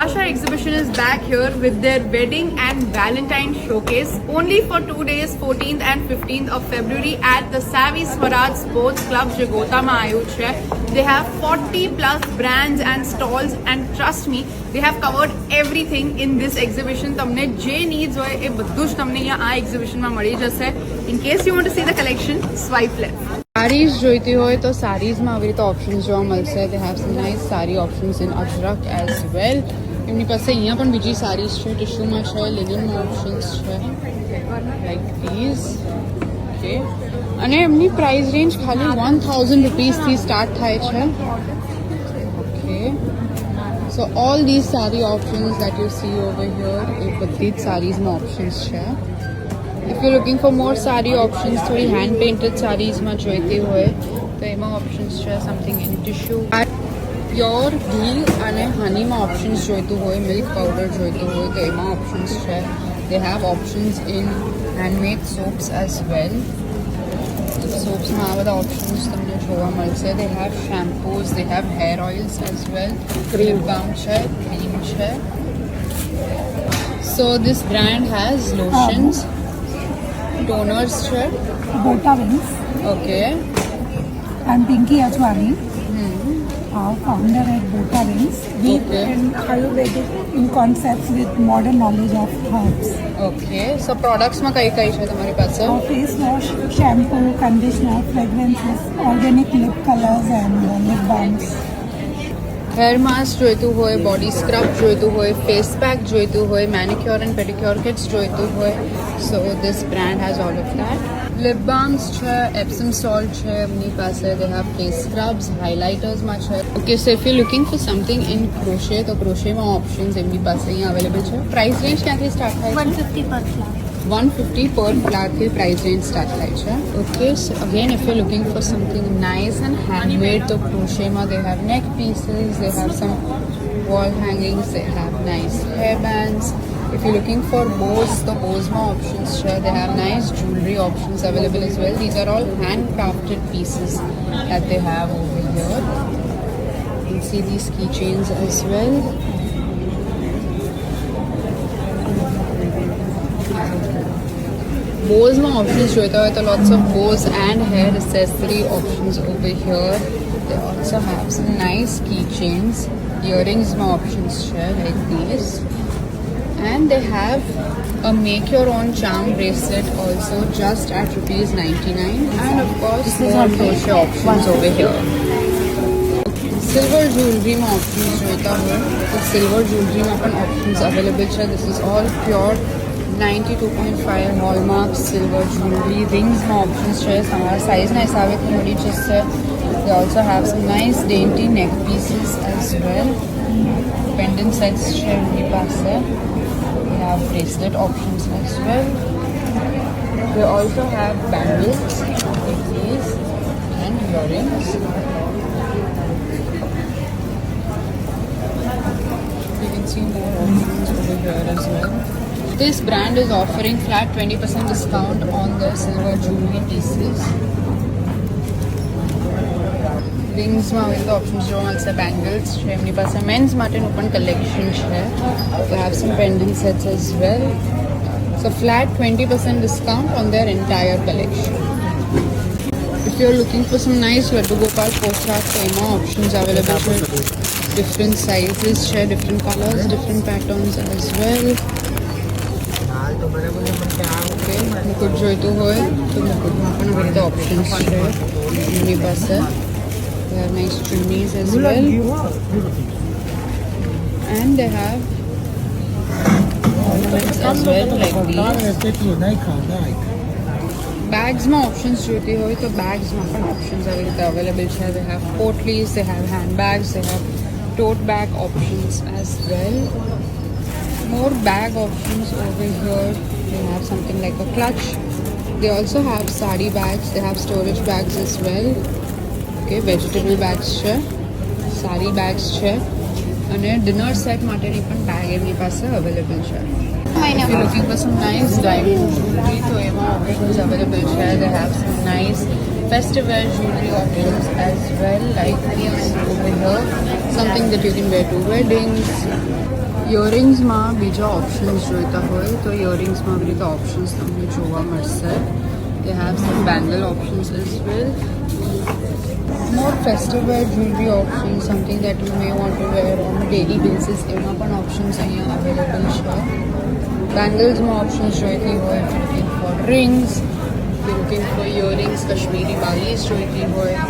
Asha exhibition is back here with their wedding and Valentine showcase only for 2 days, 14th and 15th of February at the Savvy Swaraj Sports Club Jagota માં આયું છે. They have 40 plus brands and stalls and trust me, they have covered everything in this exhibition. તમને જે needs હોય એ બધું જ તમને અહીંયા આ exhibition માં મળી જશે. In case you want to see the collection, swipe left. Saris જોઈતી હોય તો સારીઝમાં આવી રીતે ઓપ્શન્સ જોવા મળશે. They have some nice saree options in Ajrak as well. એમની પાસે અહીંયા પણ બીજી સારીઝ છે, ટિશ્યુમાં છે, લિનનમાં ઓપ્શન્સ છે, લાઈક ધીઝ. ઓકે, અને એમની પ્રાઇસ રેન્જ ખાલી 1000 રૂપીસથી સ્ટાર્ટ થાય છે. Okay, so all these sari options that you see over here એ બધી જ સારીઝમાં ઓપ્શન્સ છે. If you're looking for more saree options, थोड़ी hand painted sarees में જોઈતી હોય તો એમાં options છે. Something in tissue, pure ghee અને honey માં options જોઈતું હોય, milk powder જોઈતું હોય તો એમાં options છે. They have options in handmade soaps as well. Soaps માં આ બધા options તમને જોવા મળશે. They have shampoos, they have hair oils as well. Cream balm છે, cream છે. So this brand has lotions, toners છે, Bota Wings. Okay. I'm Pinky Ajwani, founder at Bota Wings. We Okay. in Ayurvedic in concepts with modern knowledge of herbs. Okay. So products માં કઈ કઈ છે તમારી પાસે? Face wash, shampoo, conditioner, fragrances, organic lip colors and lip balms. Hair mask જોઈતું હોય, body scrub જોઈતું હોય, ફેસ પેક જોઈતું હોય, મેનિક્યોર એન્ડ પેડિક્યોર કિટ્સ જોઈતું હોય, so this brand has all of that. Lip balms છે, એપ્સમ સોલ્ટ છે એમની પાસે. દે હેવ ફેસ સ્ક્રબ્સ, હાઇલાઇટર્સમાં છે. Okay, so if you looking for something in crochet તો ક્રોશેમાં ઓપ્શન્સ એમની પાસે અહીંયા અવેલેબલ છે. પ્રાઇસ રેન્જ ક્યાંથી સ્ટાર્ટ થાય? 150 per flower. 150 per flower થી price range start થાય છે. Okay, so again if you're looking for something nice and handmade તો crochet they have neck pieces, they have some wall hangings, they have nice hairbands. If you're looking for bows તો bows માં options છે. They have nice jewelry options available as well. These are all handcrafted pieces that they have over here. You can see these keychains as well. Bows में options જોઈતા હોય તો lots of bows and hair accessory options over here. They also have some nice keychains, earrings में options છે like these, and they have a make your own charm bracelet also just at ₹99, and of course more crochet options over here. Silver jewelry में options જોઈતા હોય તો silver jewelry में પણ options available છે. This is all pure 92.5 hallmark silver jewelry. Rings में options છે, તમારા સાઇઝના હિસાબેથી મળી જશે. They also have some nice dainty neck pieces as well. Pendant sets છે એમની પાસે. They have bracelet options as well. They also have bangles like these and earrings. You can see more options over here as well. This brand is offering flat 20% discount on their silver jewelry pieces. Rings માં આવી રીતે options જોવા મળશે. Bangles છે એમની પાસે. Men's માટેનું પણ કલેક્શન છે. They have some pendant sets as well. So flat 20% discount on their entire collection. If you're looking for some nice Laddu Gopal pochak તો એમાં options available છે. Different sizes છે, different colors, different patterns as well. મુકુટ જોઈતું હોય તો મુકુટમાં પણ આવી રીતે ઓપ્શન્સ છે એમની પાસે. They have nice chimneys as well, and they have ornaments as well like these. Bags માં options જોઈતી હોય તો bagsમાં પણ options આવી રીતે available છે. They have portlies, they have handbags, they have tote bag options as well. More bag options over here. They have something like a clutch. They also have sari bags. They have storage bags as well. Okay, vegetable bags છે, sari bags છે, અને dinner set માટેની પણ bag એમની પાસે available છે. If you're looking for some nice diamond jewelry તો એમાં options available છે. They have some nice festive wear jewelry options as well like these over here. Something that you can wear to weddings. ઇયરિંગ્સમાં બીજા options જોઈતા હોય તો ઇયરિંગ્સમાં આવી રીતે options તમને જોવા મળશે. They have some bangle options as well. More festive wear jewelry options, something that you may want to wear on a daily basis. એમાં પણ ઓપ્શન્સ અહીંયા અવેલેબલ છે. બેંગલ્સમાં ઓપ્શન્સ જોઈતી હોય, if you're looking for rings, if you're looking for earrings, Kashmiri બાલીસ જોઈતી હોય,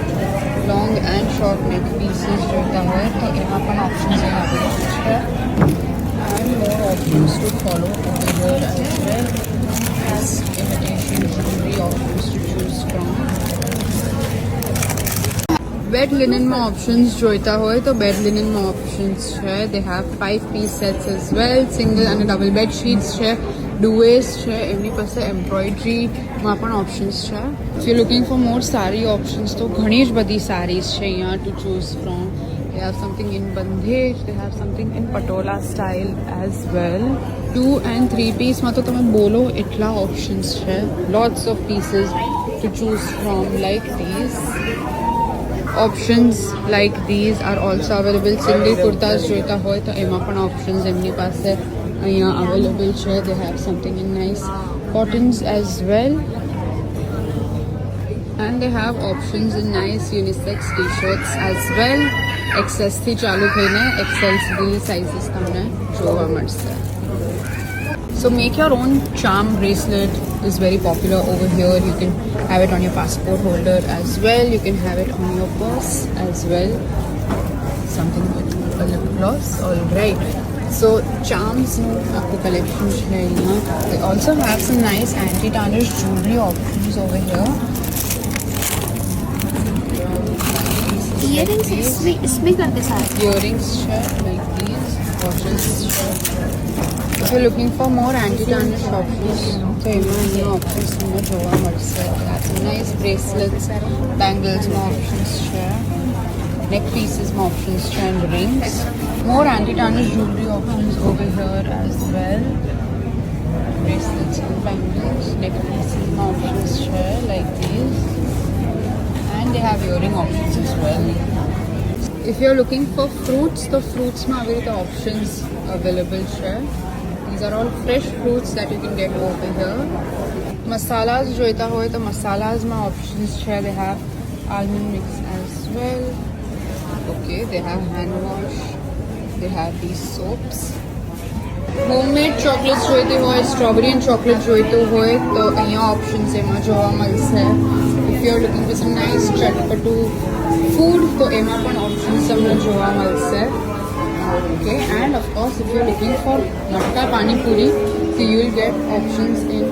long and short neck pieces જોઈતા હોય તો એમાં પણ ઓપ્શન્સ અહીંયા અવેલેબલ છે. And more options to follow over here as well as imitation jewelry options to choose from. Bed લિનનમાં ઓપ્શન્સ જોઈતા હોય તો બેડ લિનનમાં ઓપ્શન્સ છે. They have 5-piece sets as well. Single અને ડબલ બેડ શીટ્સ છે, duvets છે, એમની પાસે એમ્બ્રોઇડરીમાં પણ ઓપ્શન્સ છે. If you looking for more sari options તો ઘણી જ બધી સારીઝ છે અહીંયા to choose from. They have something in bandhej, they have something in patola style as well. 2 and 3 piece માં તો તમે બોલો એટલા ઓપ્શન્સ છે. Lots of pieces to choose from like these. Options like these are also available. Single kurtas જોઈતા હોય તો એમાં પણ ઓપ્શન્સ એમની પાસે અહીંયા અવેલેબલ છે. They have something in nice cottons as well. And they have options in nice unisex t-shirts as well. XS થી ચાલુ થઈને XL સુધી સાઇઝીસ તમને જોવા મળશે. So make your own charm bracelet is very popular over here. You can have it on your passport holder as well. You can have it on your purse as well. Something with a lip gloss. All right. So charms no आपको collection है यहाँ. They also have some nice anti-tarnish jewelry options over here. Earrings इसमें करते सारे Earrings है like these. Watches है. If you're looking for more anti-tarnish options, so એમાં અહીંયા options તમને જોવા મળશે. That's nice bracelets, bangles માં options છે, neck pieces માં options છે and rings. More anti-tarnish jewelry options over here as well. Bracelets and bangles, neck pieces માં options છે like these. And they have earring options as well. If you're looking for fruits, the fruits માં આવી રીતે options available છે. These are all fresh fruits that you can get over here. Masalas જોઈતા હોય તો મસાલાસમાં options છે. They have almond mix as well. Okay, they have hand wash. They have these soaps. Homemade chocolates જોઈતી હોય, strawberry and chocolate જોઈતું હોય તો અહીંયા options એમાં જોવા મળશે. If you're looking for some nice ચટપટું food તો એમાં પણ options તમને જોવા મળશે. Okay, and of course if you're looking for matka pani puri, so you will get options in